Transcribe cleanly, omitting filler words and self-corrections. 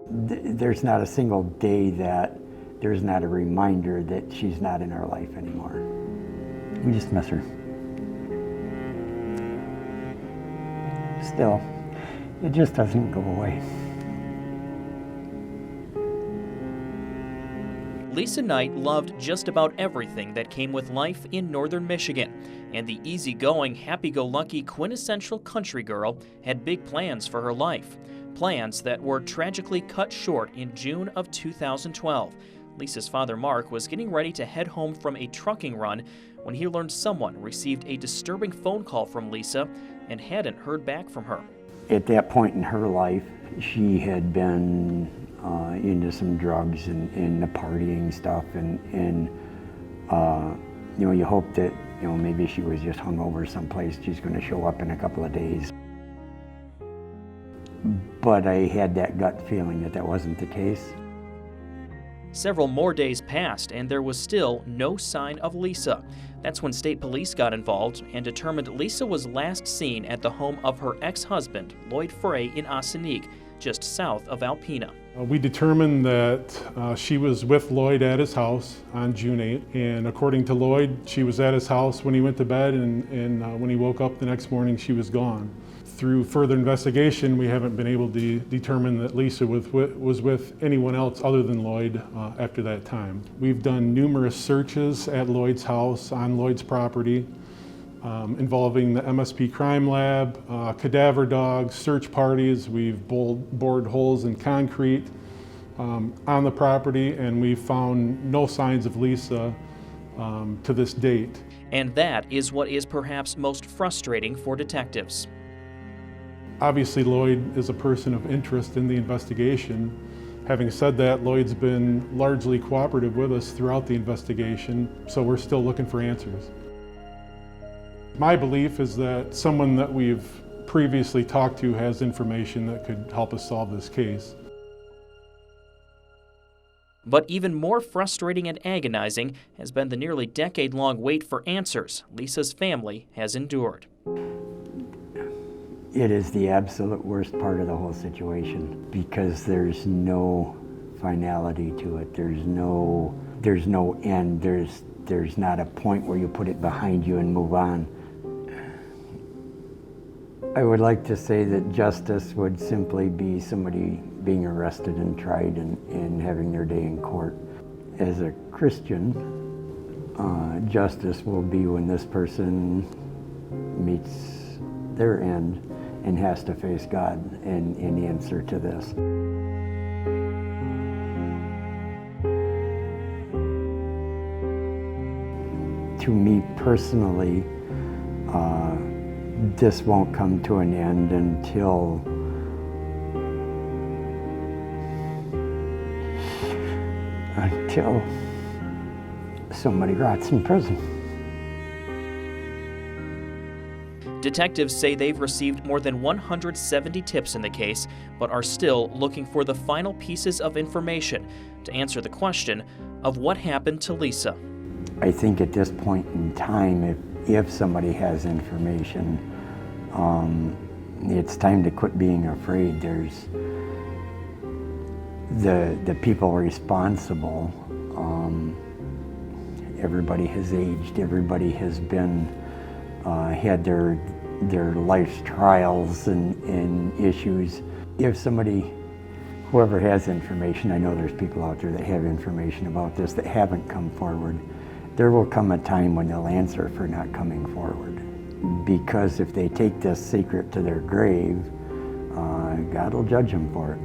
There's not a single day that there's not a reminder that she's not in our life anymore. We just miss her. Still, it just doesn't go away. Lisa Knight loved just about everything that came with life in northern Michigan, and the easygoing, happy-go-lucky, quintessential country girl had big plans for her life. Plans that were tragically cut short in June of 2012. Lisa's father, Mark, was getting ready to head home from a trucking run when he learned someone received a disturbing phone call from Lisa and hadn't heard back from her. At that point in her life, she had been into some drugs and the partying stuff, and you hope that maybe she was just hungover someplace. She's going to show up in a couple of days. But I had that gut feeling that wasn't the case. Several more days passed, and there was still no sign of Lisa. That's when state police got involved and determined Lisa was last seen at the home of her ex-husband, Lloyd Frey, in Ossining, just south of Alpena. We determined that she was with Lloyd at his house on June 8th, and according to Lloyd, she was at his house when he went to bed, and when he woke up the next morning, she was gone. Through further investigation, we haven't been able to determine that Lisa was with anyone else other than Lloyd after that time. We've done numerous searches at Lloyd's house, on Lloyd's property, involving the MSP crime lab, cadaver dogs, search parties. We've bored holes in concrete on the property, and we've found no signs of Lisa to this date. And that is what is perhaps most frustrating for detectives. Obviously, Lloyd is a person of interest in the investigation. Having said that, Lloyd's been largely cooperative with us throughout the investigation, so we're still looking for answers. My belief is that someone that we've previously talked to has information that could help us solve this case. But even more frustrating and agonizing has been the nearly decade-long wait for answers Lisa's family has endured. It is the absolute worst part of the whole situation because there's no finality to it. There's no end. There's not a point where you put it behind you and move on. I would like to say that justice would simply be somebody being arrested and tried and having their day in court. As a Christian, justice will be when this person meets their end and has to face God and answer to this. To me personally, this won't come to an end until somebody rots in prison. Detectives say they've received more than 170 tips in the case, but are still looking for the final pieces of information to answer the question of what happened to Lisa. I think at this point in time, if somebody has information, it's time to quit being afraid. There's the people responsible. Everybody has aged. Everybody has been had their life's trials and issues. If somebody, whoever has information, I know there's people out there that have information about this that haven't come forward, there will come a time when they'll answer for not coming forward. Because if they take this secret to their grave, God will judge them for it.